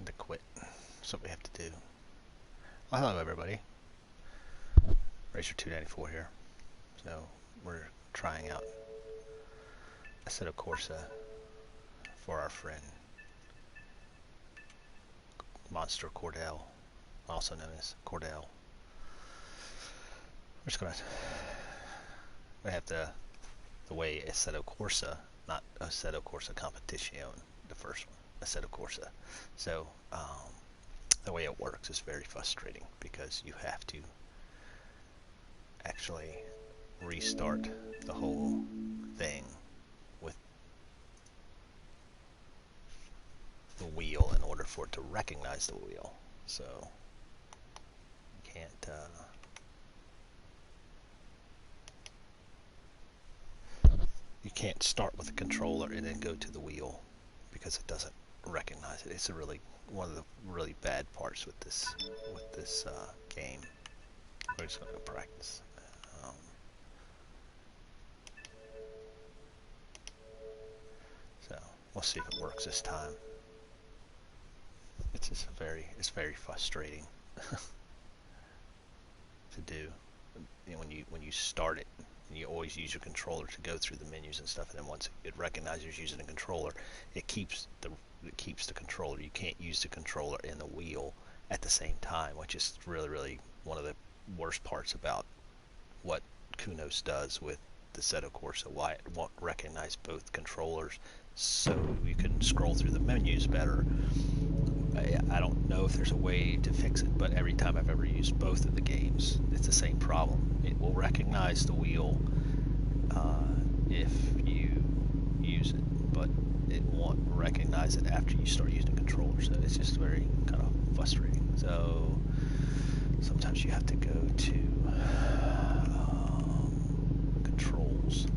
to quit. That's what we have to do. Well, hello everybody. Racer294 here. So we're trying out Assetto Corsa for our friend Monster Cordell, also known as Cordell. We're just gonna have the way Assetto Corsa, not Assetto Corsa Competition, the first one, Assetto Corsa. So the way it works is very frustrating because you have to actually restart the whole thing with the wheel in order for it to recognize the wheel. So you can't start with the controller and then go to the wheel because it doesn't recognize it. It's one of the really bad parts with this game. We're just going to go practice. So we'll see if it works this time. It's very frustrating to do. You know, when you start it, and you always use your controller to go through the menus and stuff, and then once it recognizes using a controller, it keeps the controller. You can't use the controller and the wheel at the same time, which is really one of the worst parts about what Kunos does with the Assetto Corsa. Why it won't recognize both controllers, so you can scroll through the menus better. I don't know if there's a way to fix it, but every time I've ever used both of the games, it's the same problem. It will recognize the wheel if you use it, but it won't recognize it after you start using the controller. So it's just very kind of frustrating. So sometimes you have to go to controls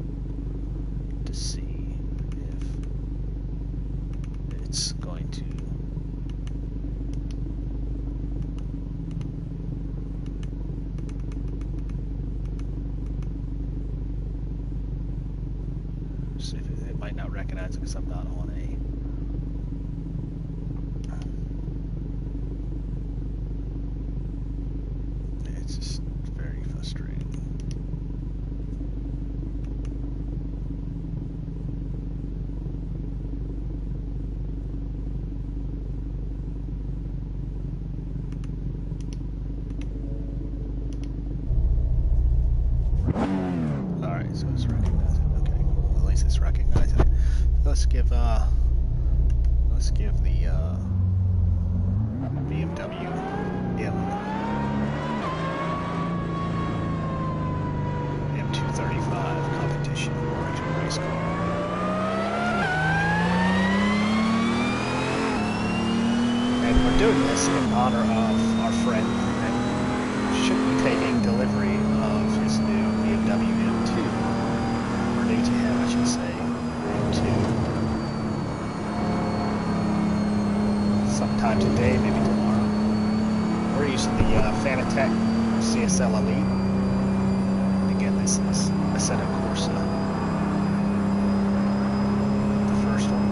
to see if it's going to see if it might not recognize it because I'm not on a it's just very frustrating. Alright, so it's recognizing. Okay, well, at least it's recognizing it. Let's give the BMW M235 competition original race car. And we're doing this in honor of our friend that should be taking delivery of his new BMW M2, or new to him, I should say, M2. Sometime today, maybe tomorrow. We're using the Fanatec CSL Elite. And again, this is Assetto Corsa, the first one.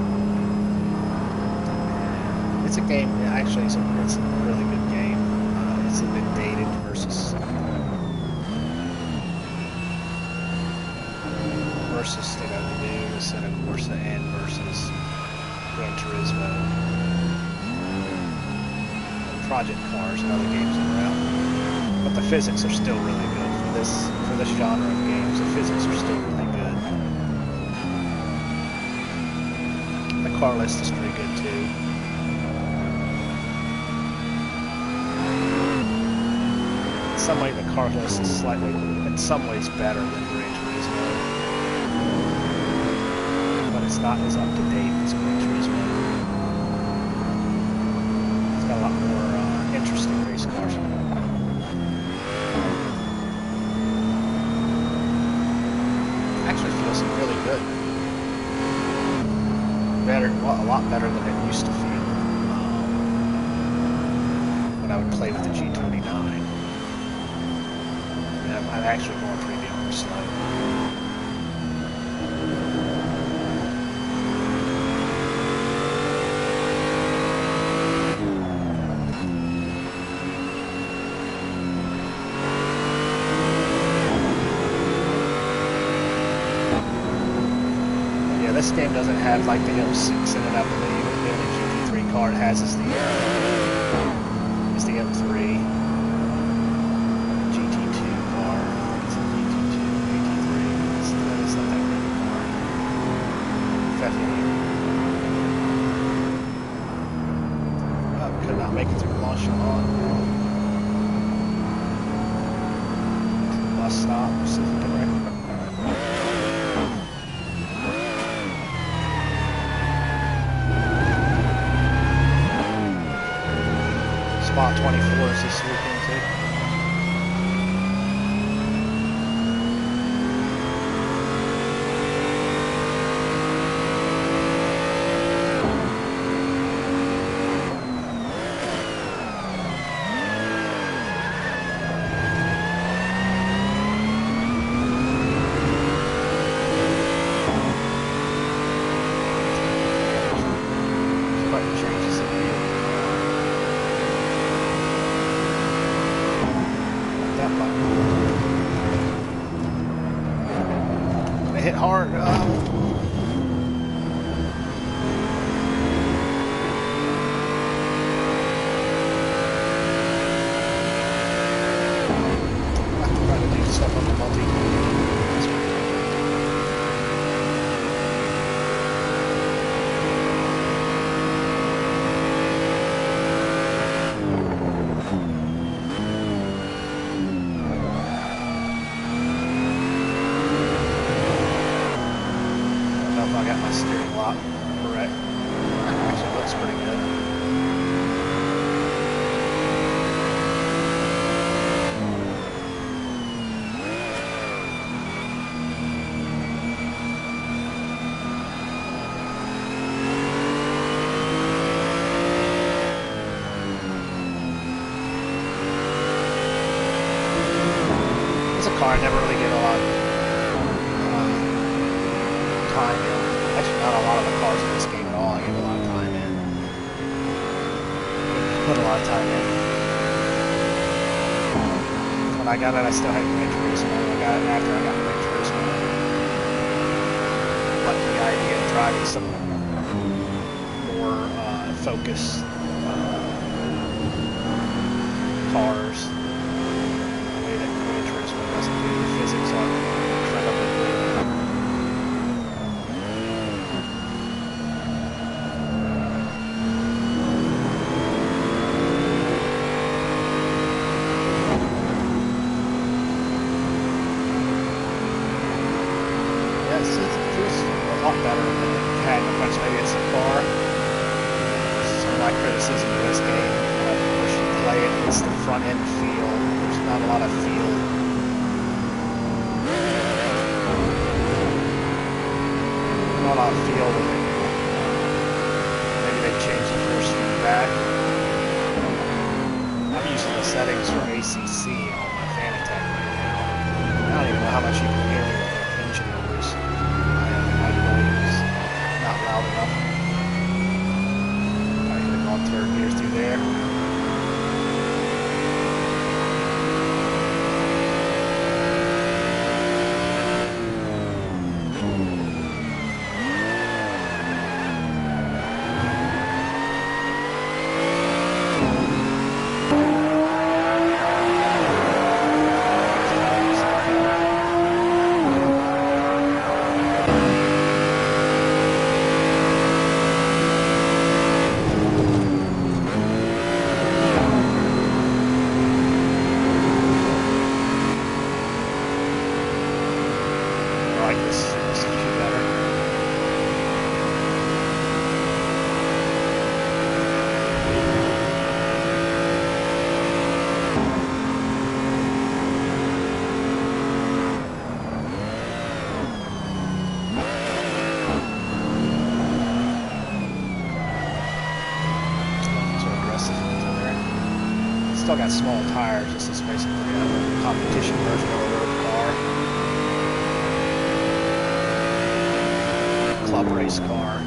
It's a game, actually, it's a really good game. It's a bit dated versus the new Assetto Corsa and versus Gran Turismo and Project Cars and other games that are out. But the physics are still really good for this genre of games. The physics are still really good. The car list is pretty good too. In some way, the car list is slightly, in some ways, better than Gran Turismo. But it's not as up to date as Gran Turismo. It's got a lot more interesting race cars. Actually feels really good. Better, well, a lot better than it used to feel when I would play with the G29. I'm actually going pretty darn slow. game doesn't have like the 06 in it, I believe. The only GT3 car it has is the M3. GT2 car. I think it's a GT2, GT3. It's not that great car. Could not make it through Blanchard. Bus stop, see if we can wreck. Spot 24 is this weekend too. Hit hard. I'm trying to do stuff on the multi. I got my steering lock correct. Actually looks pretty good. It's a car I never really get a lot of time in. Actually, not a lot of the cars in this game at all. I get a lot of time in. Put a lot of time in. When I got it, I still had Gran Turismo. I got it after I got Gran Turismo. But the idea of driving some more focused cars, the way that Gran Turismo doesn't do, the physics are incredibly good. It feels a lot better than it had in the French. Maybe it's a car. Some of my criticism of this game, of course you play it, it's the front end feel. There's not a lot of feel. Not a lot of feel with it. Maybe they changed the force feedback. I'm using the settings for ACC on my Fanatec right now. I don't even know how much you can hear with the engine noise. My volume is not loud enough. I hit it on third gears through there. Still got small tires. This is basically a competition version of a road car. Club race car.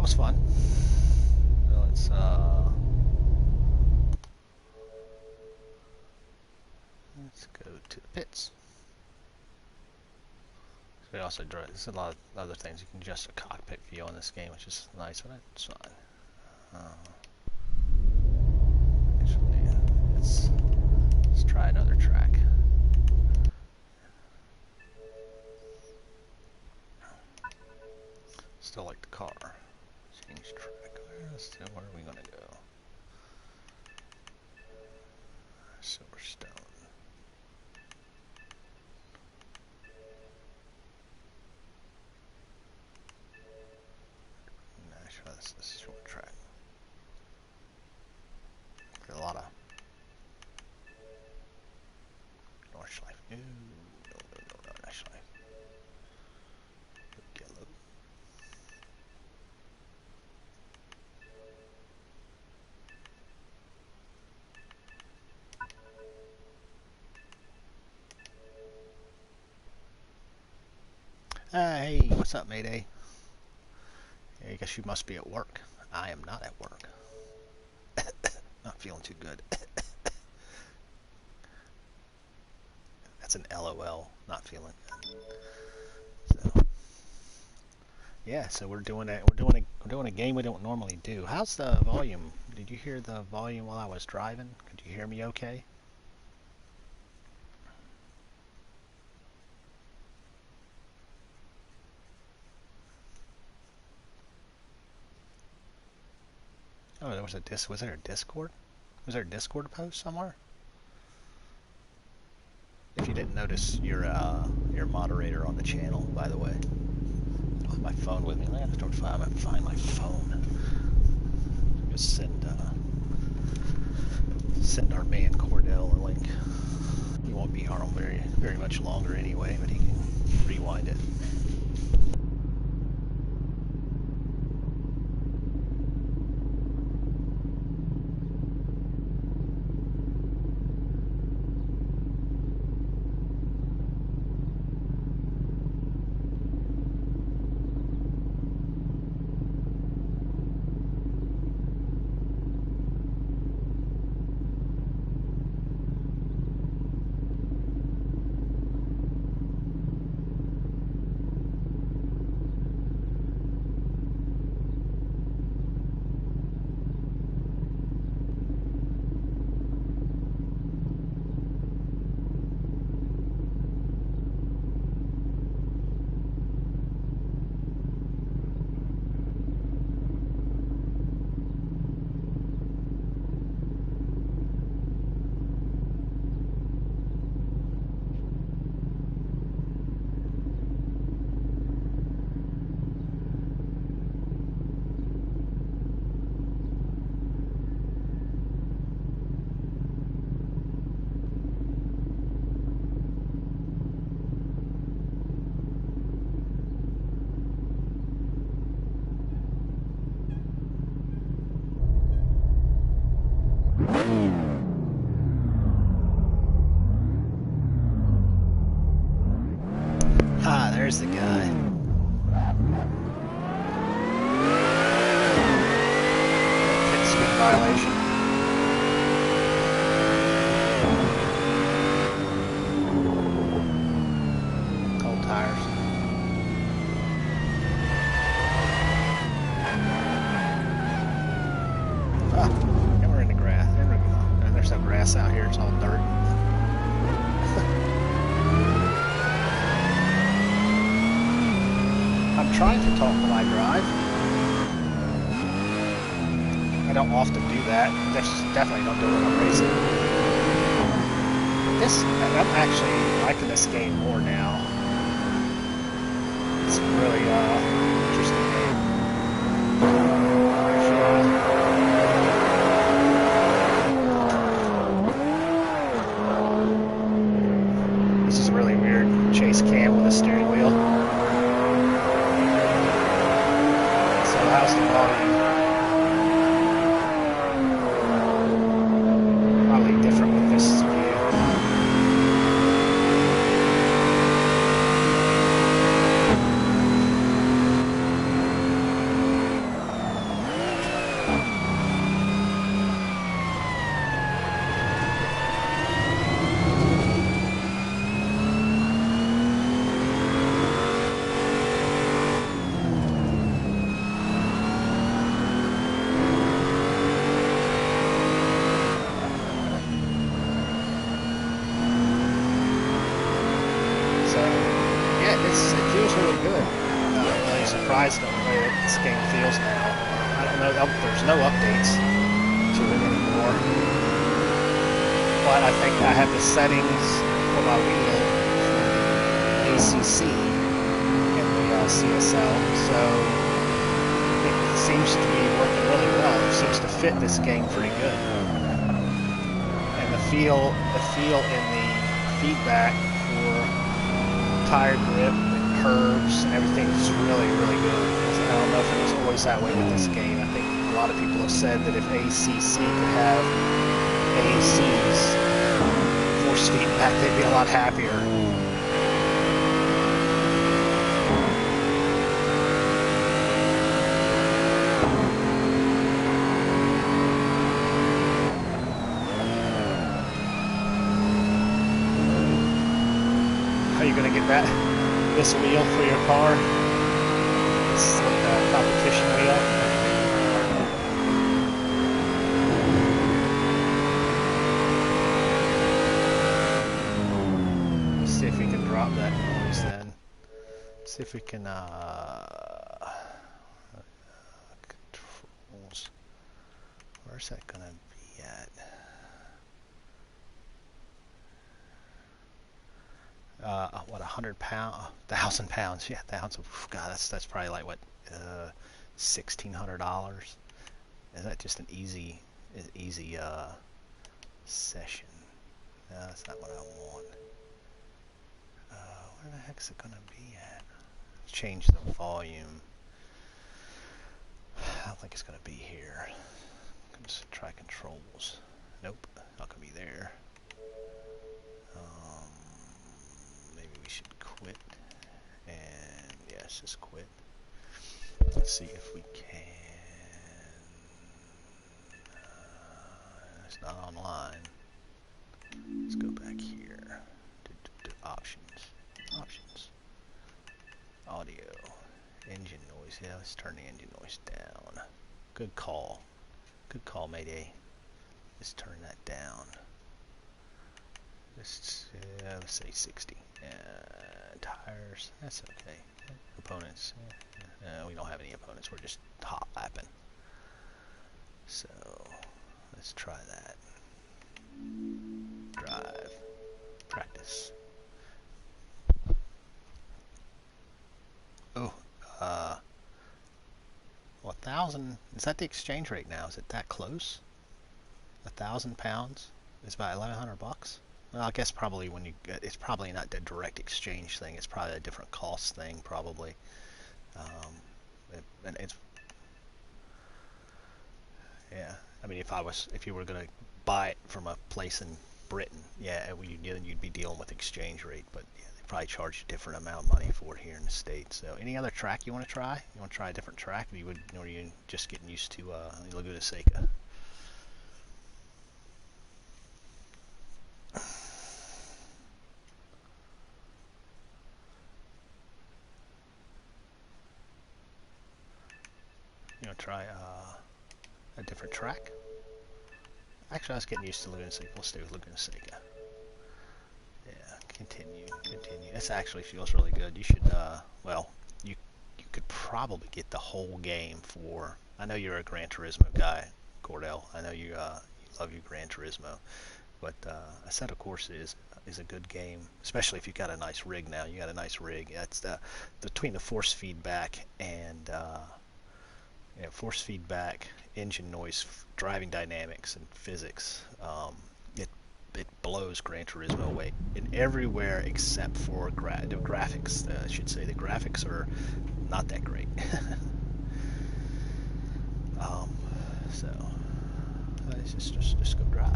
was fun. Let's go to the pits. We also drive. There's a lot of other things. You can adjust a cockpit view on this game, which is nice, but it's fine. Actually, let's try another track. Still like the car. Change track. Where are we gonna go? Silverstone. This is a short track. There's a lot of Nordschleife. No, Nordschleife. Yellow. Hey, what's up, Mayday? I guess you must be at work. I am not at work. Not feeling too good. That's an LOL. Not feeling good. So, yeah. So we're doing a game we don't normally do. How's the volume? Did you hear the volume while I was driving? Could you hear me okay? Oh, there was a Was there a Discord? Was there a Discord post somewhere? If you didn't notice, you're moderator on the channel, by the way. I don't have my phone with me. I have to find my phone. Just send our man Cordell a link. He won't be on very much longer anyway, but he can rewind it. There's the guy. Pit speed violation. Cold tires. And we're in the grass. There we go. There's no grass out here. It's all dirt. I'm trying to talk while I drive. I don't often do that. Definitely don't do it when I'm racing. I'm actually liking this game more now. It's really interesting game. This is really weird. Chase cam with a steering wheel. How's the volume? Probably different with this view. it feels really good. I'm really surprised at the way that this game feels now. I don't know, there's no updates to it anymore. But I think I have the settings for my wheel for the ACC and the CSL, so it seems to be working really well. It seems to fit this game pretty good. And the feel in the feedback for tire grip and curves and everything is really, really good. I don't know if it was always that way with this game. I think a lot of people have said that if ACC could have AAC's force feedback, they'd be a lot happier. Are you going to get this wheel for your car? It's like a competition wheel. Let's see if we can drop that noise then. Let's see if we can controls. Where's that going to be at? What, 100 pounds, 1,000 pounds? Yeah, 1,000. God, that's probably like what, $1,600. Is that just an easy session? No, that's not what I want. Where the heck's it gonna be at? Change the volume. I don't think it's gonna be here. Let's try controls. Nope, not gonna be there. Maybe we should quit. And yes, just quit. Let's see if we can. It's not online. Let's go back here to options. Options. Audio. Engine noise. Yeah, let's turn the engine noise down. Good call. Good call, Mayday. Let's turn that down. Let's say 60. Tires. That's okay. Opponents. We don't have any opponents. We're just hot lapping. So let's try that. Drive. Practice. Oh, 1,000. Is that the exchange rate now? Is it that close? 1,000 pounds is about $1,100. Well, I guess probably when you get, it's probably not the direct exchange thing. It's probably a different cost thing, probably. And it's, yeah. I mean, if you were gonna buy it from a place in Britain, yeah, you'd be dealing with exchange rate, but yeah, they probably charge a different amount of money for it here in the States. So, any other track you want to try? You want to try a different track, or are you just getting used to Laguna Seca? You want to try a different track? Actually, I was getting used to Laguna Seca. We'll stay with Laguna Seca. Yeah, continue. This actually feels really good. You should, well, you could probably get the whole game for. I know you're a Gran Turismo guy, Cordell. I know you love your Gran Turismo, but a set of courses is a good game, especially if you got a nice rig. Now you got a nice rig. That's between the force feedback and force feedback, engine noise, driving dynamics, and physics. It blows Gran Turismo away in everywhere except for the graphics. I should say the graphics are not that great. So let's just go drive.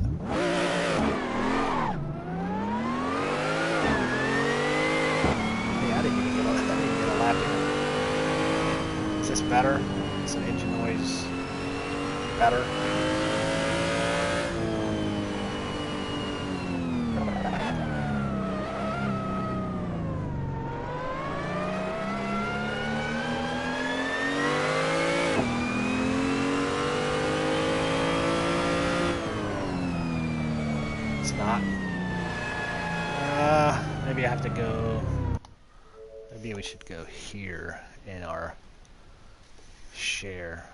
Yeah, I didn't even get a lap in. Is this better? Is the engine noise better? It's not. Maybe I have to go. Maybe we should go here in our share.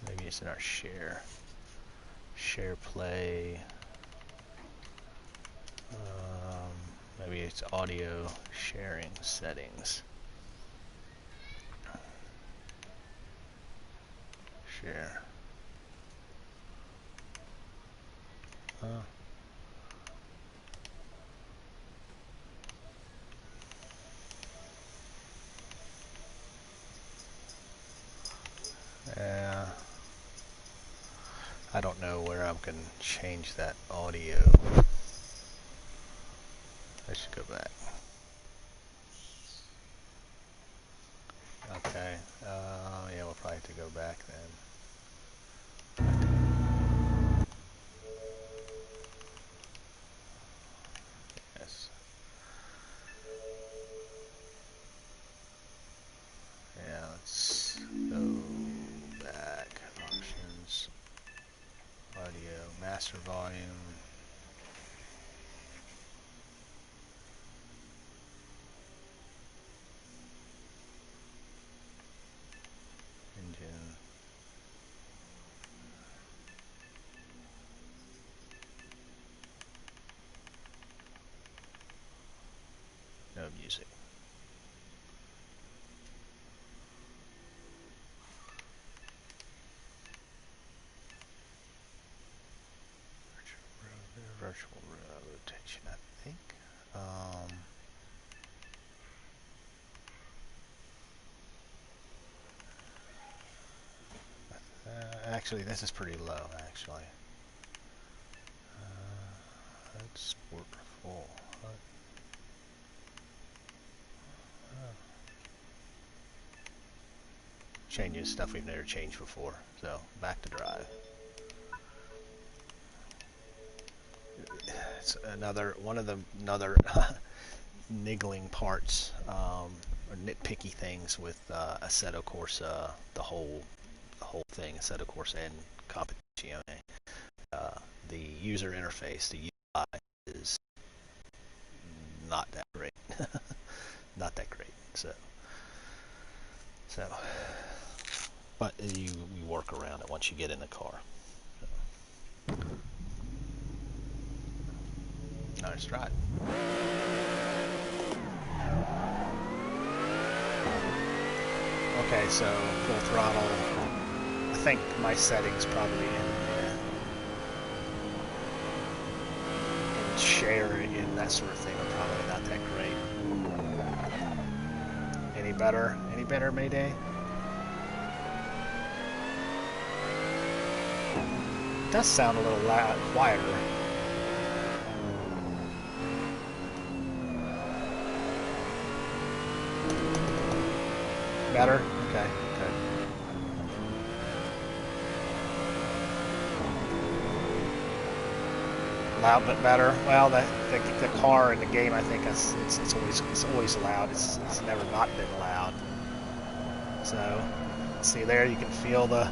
Maybe it's in our share play. Maybe it's audio sharing settings. Share. Yeah. I don't know where I can change that audio. I should go back. Okay. Yeah, we'll probably have to go back then. Yes. Yeah, let's go back. Options. Audio. Master volume. Engine. No music. Virtual rotation, I think. Actually, this is pretty low, actually. Let's sport full. Changes stuff we've never changed before. So, back to drive. It's one of the niggling parts, or nitpicky things with Assetto Corsa, the whole thing, Assetto Corsa and Competizione. The user interface, the UI, is not that great. Not that great. So, but you work around it once you get in the car. So. Nice drive. Okay, so full throttle. I think my settings probably in share and that sort of thing are probably not that great. Any better? Any better, Mayday? It does sound a little loud, quieter. Better? Okay, good. Loud but better. Well, the car in the game, I think it's always loud. It's never not been loud. So, see there, you can feel the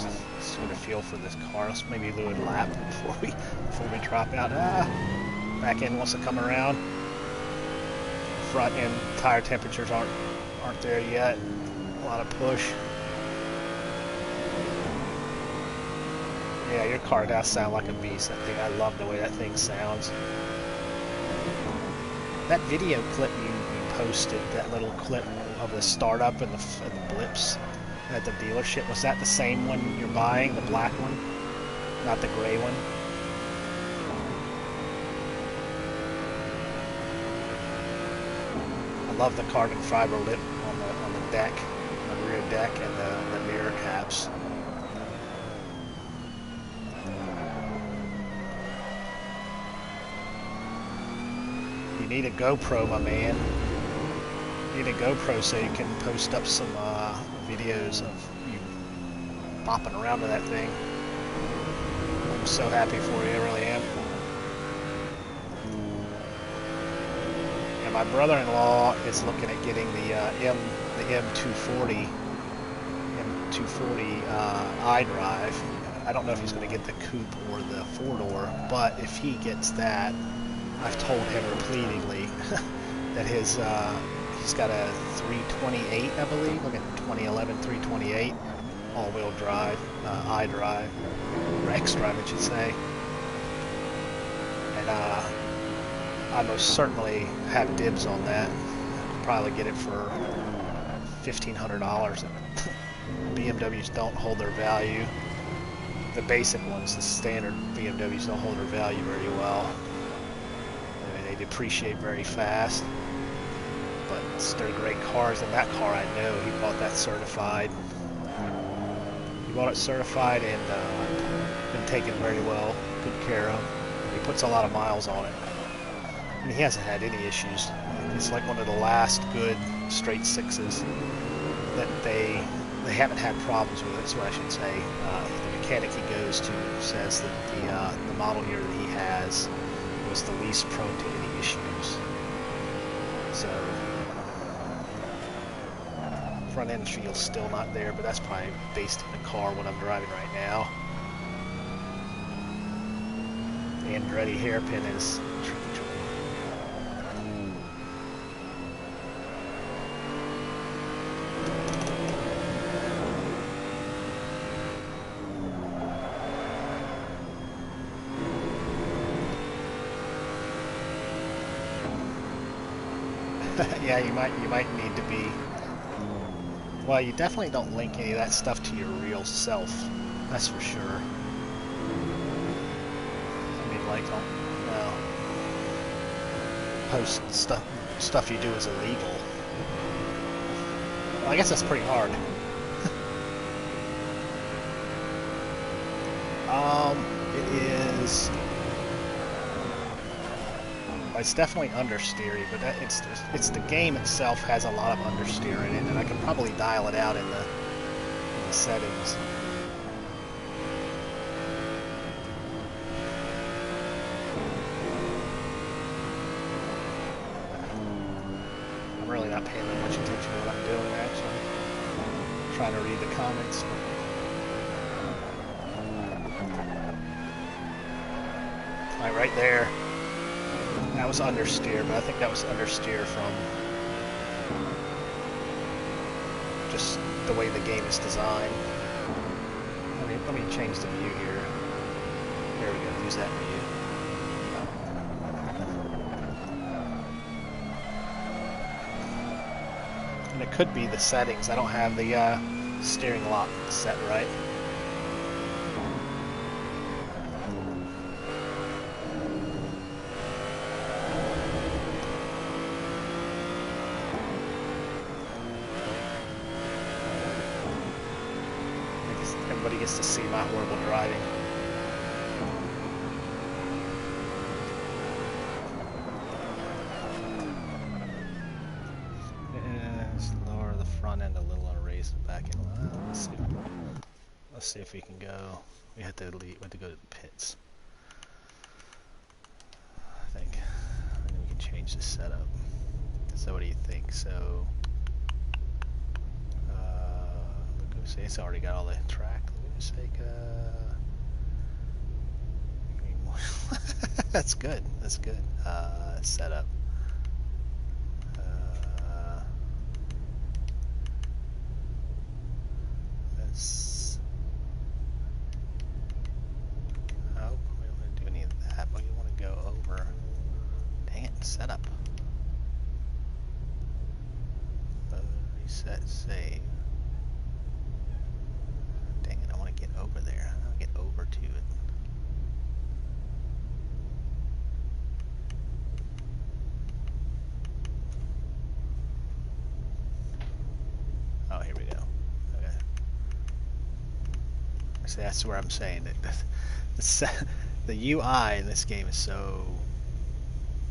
feel for this car. Let's maybe do a lap before we drop out. Back end wants to come around. Front end tire temperatures aren't there yet. A lot of push. Yeah, your car does sound like a beast. I love the way that thing sounds. That video clip you posted, that little clip of the startup and the blips at the dealership, was that the same one you're buying, the black one, not the gray one? I love the carbon fiber lip on the deck, on the rear deck, and the mirror caps. You need a GoPro, my man. You need a GoPro so you can post up some videos of you bopping around to that thing. I'm so happy for you, I really am. my brother-in-law is looking at getting the M240 iDrive. I don't know if he's going to get the coupe or the four-door, but if he gets that, I've told him repeatedly that he's got a 328, I believe, like a 2011 328 all-wheel drive, iDrive, or xDrive, I should say. And I most certainly have dibs on that. I'll probably get it for $1,500. BMWs don't hold their value. The basic ones, the standard BMWs, don't hold their value very well. I mean, they depreciate very fast, but they're great cars. And that car, I know, he bought that certified. He bought it certified and been taken very well, good care of. He puts a lot of miles on it, and he hasn't had any issues. It's like one of the last good straight sixes that they haven't had problems with it. That's what I should say. The mechanic he goes to says that the model year that he has was the least prone to any issues. So front end feel's still not there, but that's probably based in the car what I'm driving right now. The Andretti hairpin is tricky. Yeah, you might need to be. Well, you definitely don't link any of that stuff to your real self. That's for sure. I mean, like, no, post stuff you do is illegal. Well, I guess that's pretty hard. It is. It's definitely understeery, but it's the game itself has a lot of understeer in it, and I can probably dial it out in the settings. I'm really not paying that much attention to what I'm doing, actually. I'm trying to read the comments. Right there. That was understeer, but I think that was understeer from just the way the game is designed. Let me change the view here. There we go. Use that view. And it could be the settings. I don't have the steering lock set right. Everybody gets to see my horrible driving. Let's lower the front end a little and raise the back end. Let's see if we can go. We have to leave. We have to go to the pits. I think. And then we can change the setup. So what do you think? So. See, it's already got all the track. Let me just take that's good. That's good. Setup. That's. Oh, we don't want to do any of that, but we want to go over. Dang it, setup. Reset, save. Get over there. I'll get over to it. Oh, here we go. Okay. See, that's where I'm saying that the UI in this game is so.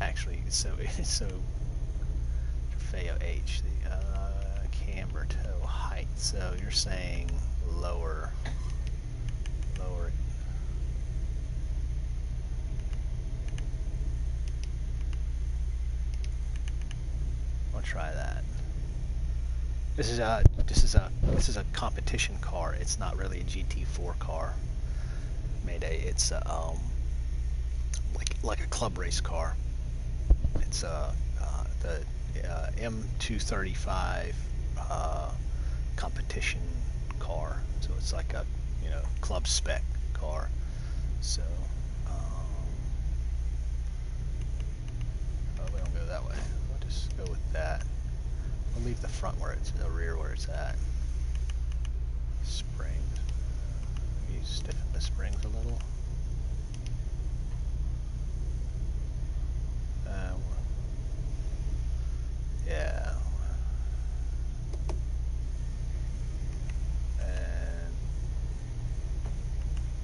Actually, it's so Trofeo H, the camber toe height. So you're saying lower. try that. This is a competition car. It's not really a GT4 car. Mayday. It's like a club race car. It's the M235 competition car. So it's like a club spec car. So we don't go that way. We'll just go with that. We'll leave the front where it's the rear where it's at. Springs. Maybe stiffen the springs a little. Yeah. And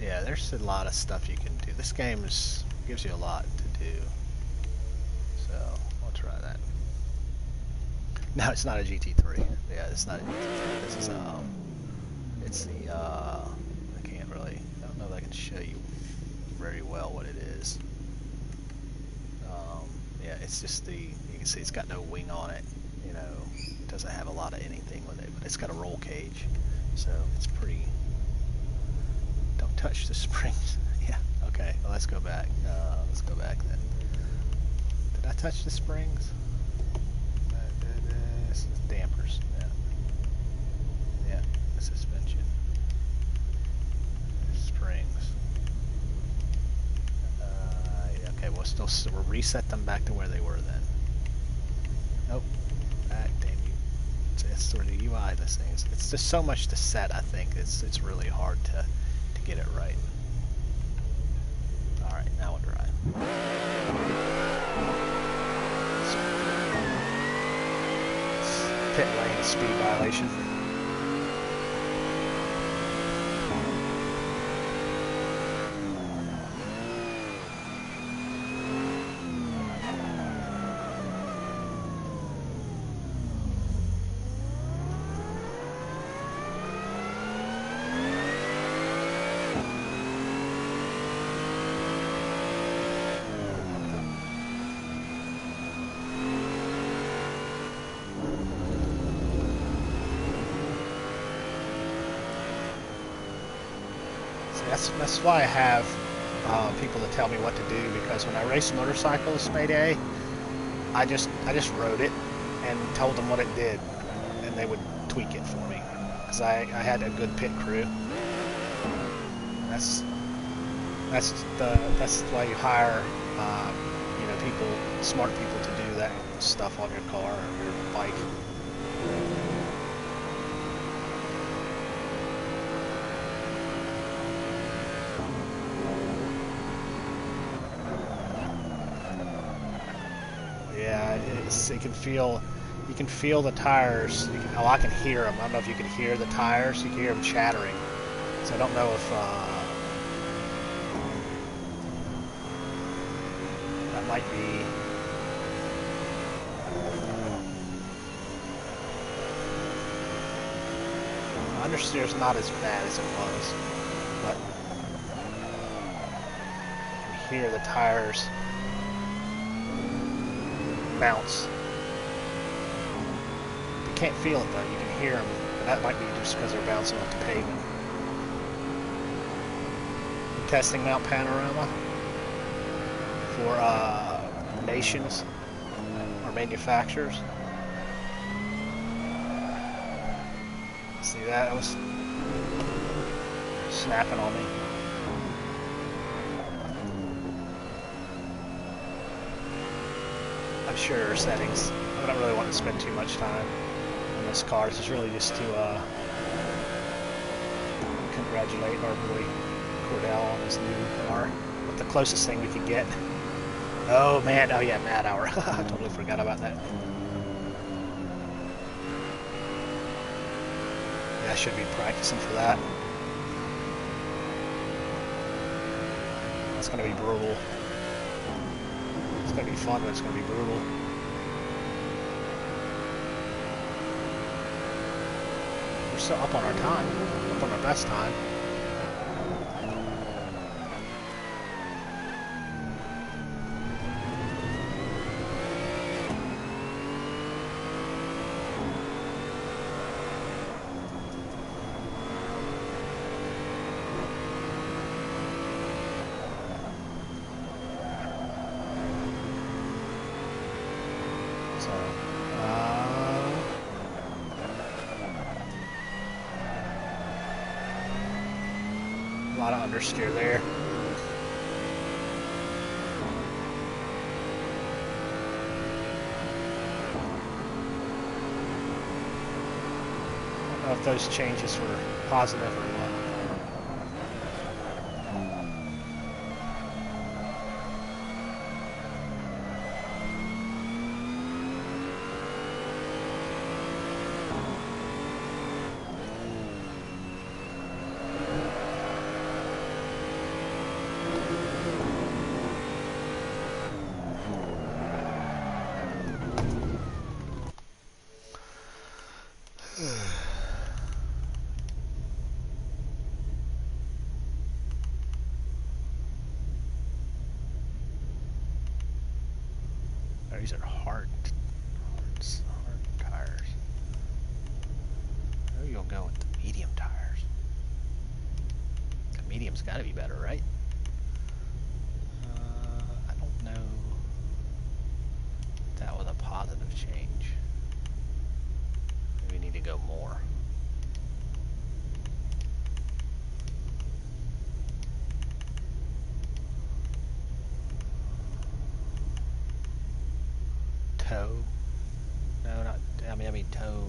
yeah, there's a lot of stuff you can do. This game gives you a lot to do. So I'll try that. No, it's not a GT3. Yeah, it's not a GT3. This is it's the I can't really. I don't know if I can show you very well what it is. Yeah, it's just you can see it's got no wing on it. It doesn't have a lot of anything with it, but it's got a roll cage, so it's pretty. Don't touch the springs. Yeah. Okay. Well, let's go back. Let's go back then. Did I touch the springs? This is dampers. Yeah. Yeah. The suspension. Springs. Okay. We'll reset them back to where they were then. Nope. Back. Damn you. It's sort of the UI of this thing. It's just so much to set. I think it's really hard to get it right. All right. Now we'll drive. Pit lane speed violation. That's why I have people to tell me what to do, because when I race motorcycles, Mayday, I just rode it and told them what it did, and they would tweak it for me, because I had a good pit crew. That's why you hire smart people to do that stuff on your car or your bike. Yeah, you can feel the tires. I can hear them. I don't know if you can hear the tires. You can hear them chattering. So I don't know if that might be. Understeer's not as bad as it was, but you can hear the tires bounce. You can't feel it though, you can hear them, and that might be just because they're bouncing off the pavement. I'm testing Mount Panorama for nations or manufacturers. See that? It was snapping on me. I'm sure there are settings. I don't really want to spend too much time on this car. This is really just to congratulate our boy Cordell on his new car. But the closest thing we could get. Oh man, oh yeah, Mad Hour. I totally forgot about that. Yeah, I should be practicing for that. It's going to be brutal. It's going to be fun, but it's going to be brutal. We're still up on our time. Up on our best time. So, a lot of understeer there. I don't know if those changes were positive or what. These are hard tires. Where are you gonna go with the medium tires? The medium's got to be better, right? I don't know. That was a positive change. Maybe we need to go more. Toe. No, not. I mean toe.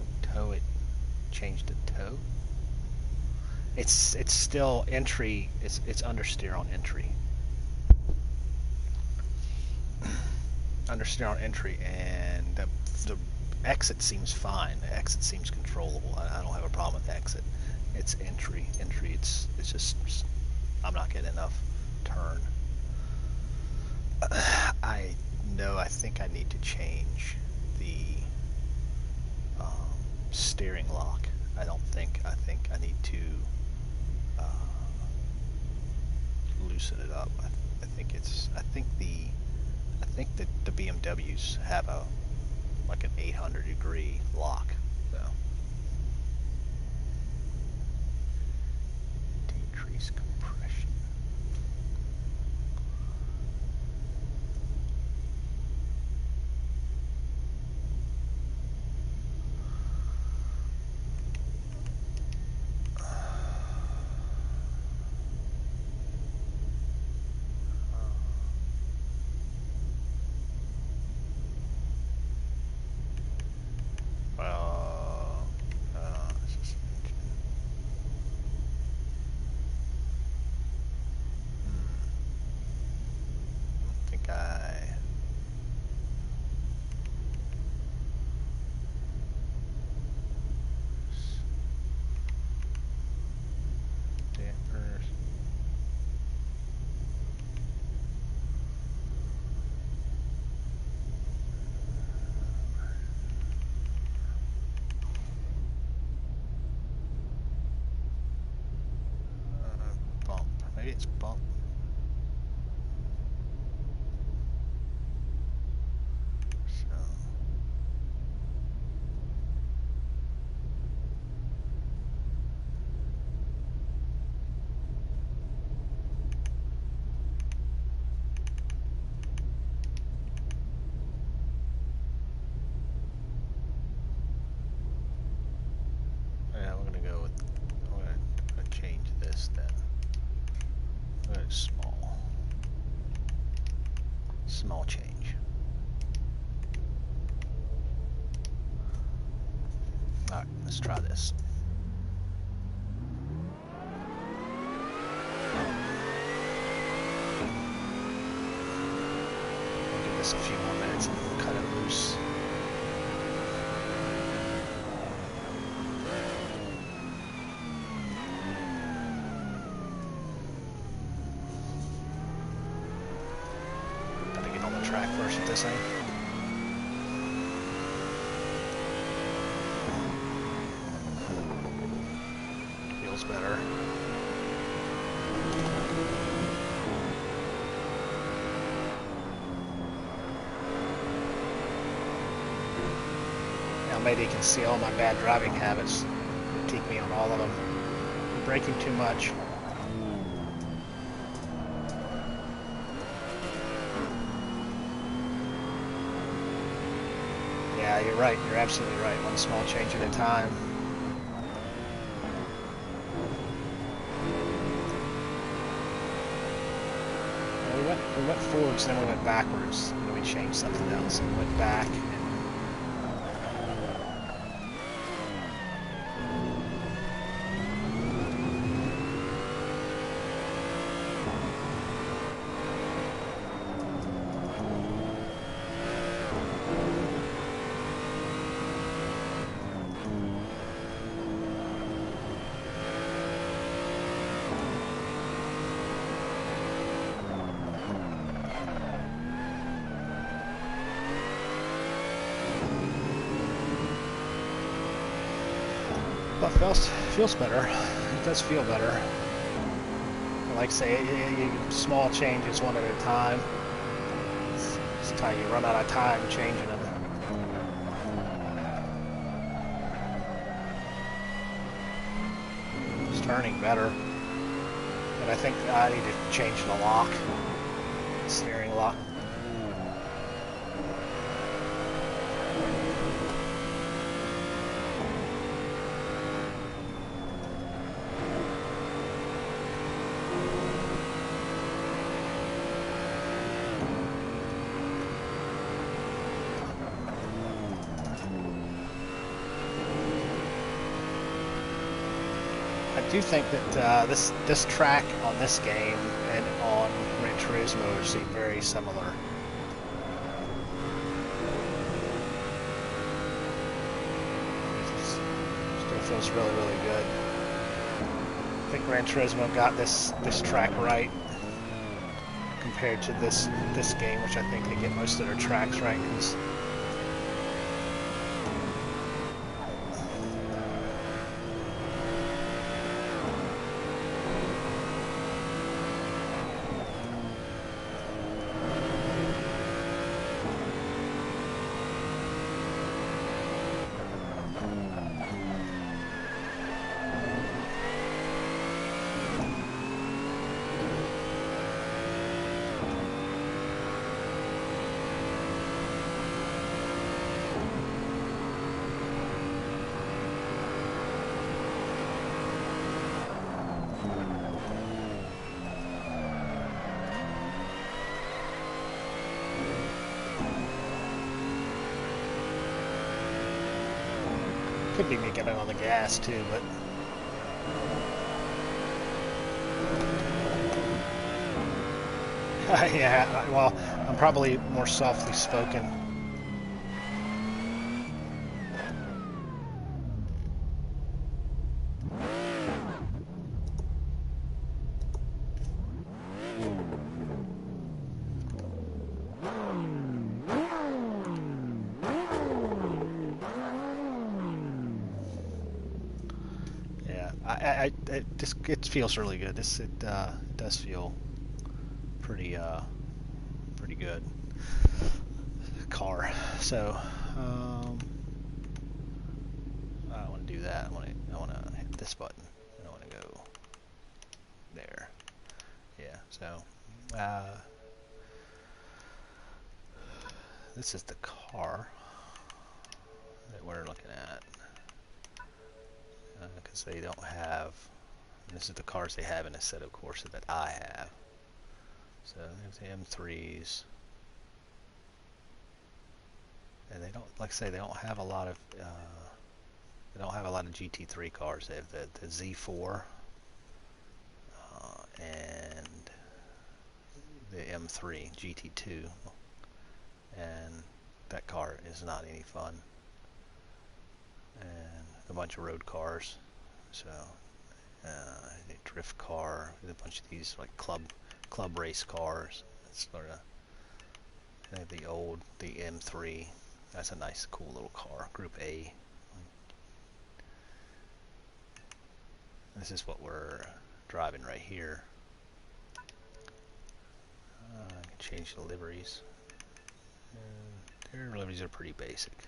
It changed to toe. It's still entry. It's understeer on entry. Understeer on entry, and the exit seems fine. The exit seems controllable. I don't have a problem with exit. It's entry. Entry. It's just I'm not getting enough turn. I think I need to change the steering lock. I think I need to loosen it up. I think that the BMWs have like an 800-degree lock. So decrease compression. Maybe it's bump. So yeah, we're gonna go with. I'm gonna change this then. Small change. All right, let's try this. We'll give this a few more minutes and we'll cut it loose. Track first with this thing. Feels better. Now maybe you can see all my bad driving habits. Critique me on all of them. I'm braking too much. Yeah, you're right. You're absolutely right. One small change at a time. We went forwards, then we went backwards. And then we changed something else and went back. But feels better. It does feel better. Like I say, small changes one at a time. It's how you run out of time changing them. It's turning better. But I think I need to change the lock. Steering lock. I do think that this track on this game and on Gran Turismo seem very similar. Still feels really, really good. I think Gran Turismo got this track right compared to this game, which I think they get most of their tracks right. Could be me getting on the gas too, but yeah, well, I'm probably more softly spoken. It feels really good. It does feel pretty pretty good car. So I don't want to do that. I want to hit this button. I don't want to go there. Yeah. So this is the car that we're looking at because they don't have. This is the cars they have in a set of courses that I have. So there's the M3s, and they don't, like I say, they don't have a lot of GT3 cars. They have the Z4 and the M3 GT2, and that car is not any fun. And a bunch of road cars. So a drift car, a bunch of these like club race cars. It's sort of the M3. That's a nice, cool little car. Group A. This is what we're driving right here. I can change the liveries. Their liveries are pretty basic.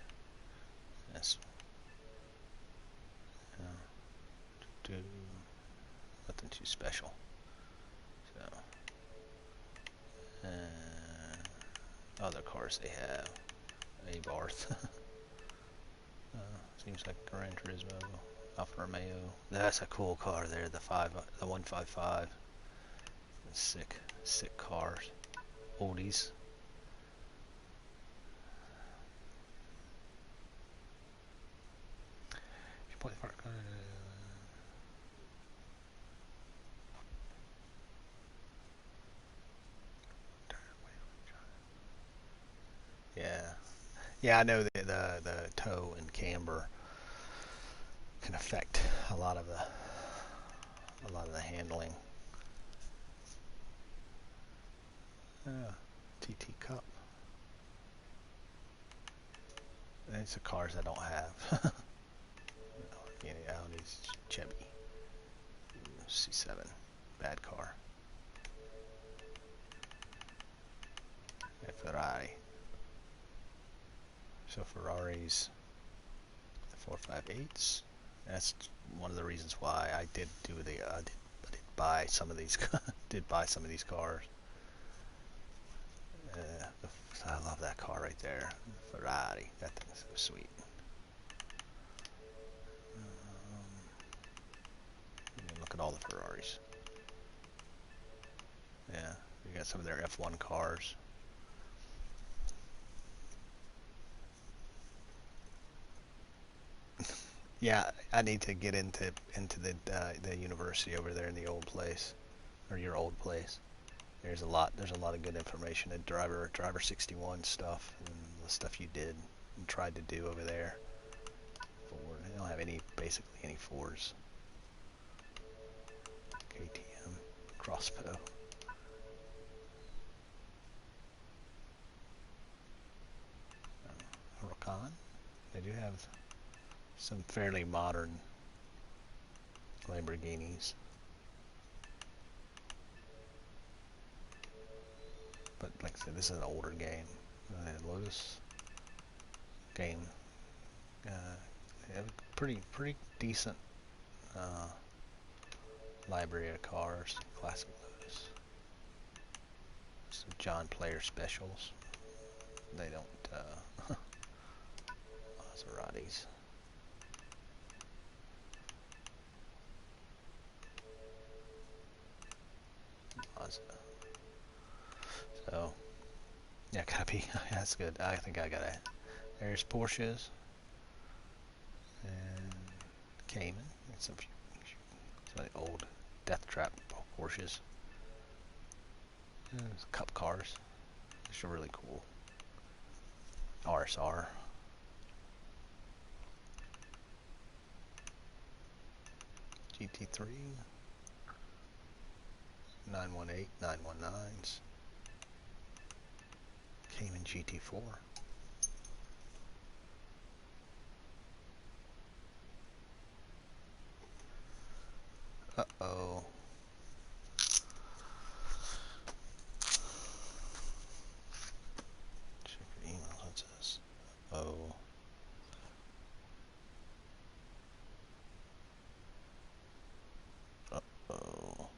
Yes. Nothing too special. So, other cars they have. A Barth. Seems like Gran Turismo. Alfa Romeo. That's a cool car there. The 155. Sick cars. Oldies. Yeah. Yeah, I know the toe and camber can affect a lot of the handling. Yeah. TT Cup. These are cars I don't have. Audi's Chevy. C7. Bad car. A Ferrari. So Ferraris, the 458s. That's one of the reasons why I did do I did buy some of these. Did buy some of these cars. I love that car right there, Ferrari. That thing's so sweet. Look at all the Ferraris. Yeah, you got some of their F1 cars. Yeah, I need to get into the university over there in the old place, or your old place. There's a lot of good information in driver 61 stuff and the stuff you did and tried to do over there. Ford. They don't have basically any Fords. KTM, Crossbow. Huracan. They do have some fairly modern Lamborghinis. But like I said, this is an older game. Lotus game. They have a pretty decent library of cars. Classic Lotus. Some John Player specials. They don't. Maseratis. Mazda. So, yeah, gotta be. That's good. I think I gotta. There's Porsches and Cayman. And some old Death Trap Porsches. And cup cars. These are really cool. RSR. GT3. 918, 919s. Cayman GT4. Uh-oh. Check your email. What's this? Oh. Uh-oh.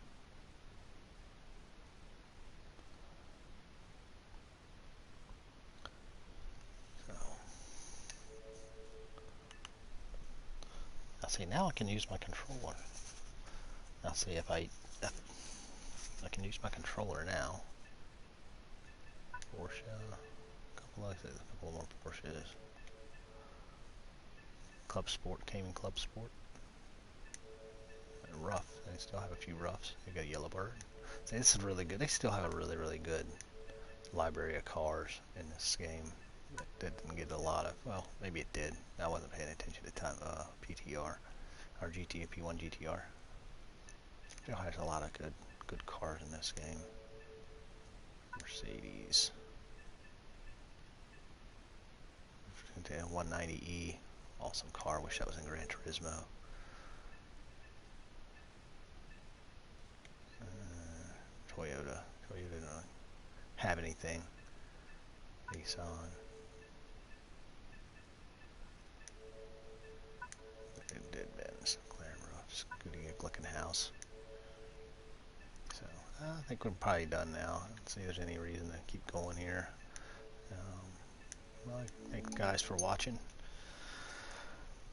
So. Now see, now I can use my controller. Now see if I can use my controller now. Porsche. A couple more Porsches. Club Sport, Cayman Club Sport. And Rough. They still have a few Roughs. They got a Yellowbird. See, this is really good. They still have a really good library of cars in this game. That didn't get a lot of. Well, maybe it did. I wasn't paying attention at the time. PTR or GT P1 GTR. Still has a lot of good cars in this game. Mercedes. 190E. Awesome car. Wish that was in Gran Turismo. Toyota. Toyota don't have anything. Nissan. Dead Benz. Claremont. Goodyear Glickenhaus. So I think we're probably done now. Let's see if there's any reason to keep going here. Well, thanks guys for watching.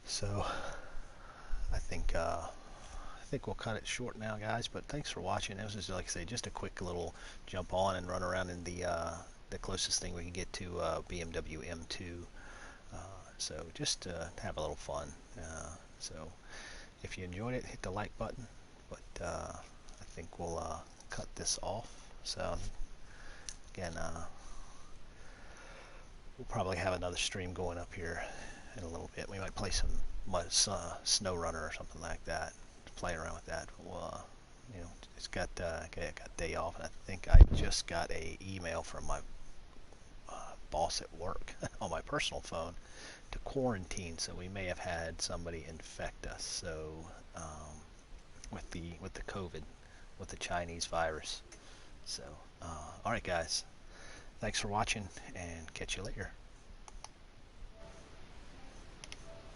So I think we'll cut it short now, guys. But thanks for watching. It was just, like I say, just a quick little jump on and run around in the closest thing we can get to BMW M2. So just to have a little fun. So if you enjoyed it, hit the like button. But I think we'll cut this off. So again, we'll probably have another stream going up here in a little bit. We might play some Snow Runner or something like that. Play around with that. We'll, you know, it's got okay, I got day off, and I think I just got a email from my boss at work on my personal phone to quarantine. So we may have had somebody infect us. So with the COVID, with the Chinese virus. So all right, guys. Thanks for watching, and catch you later.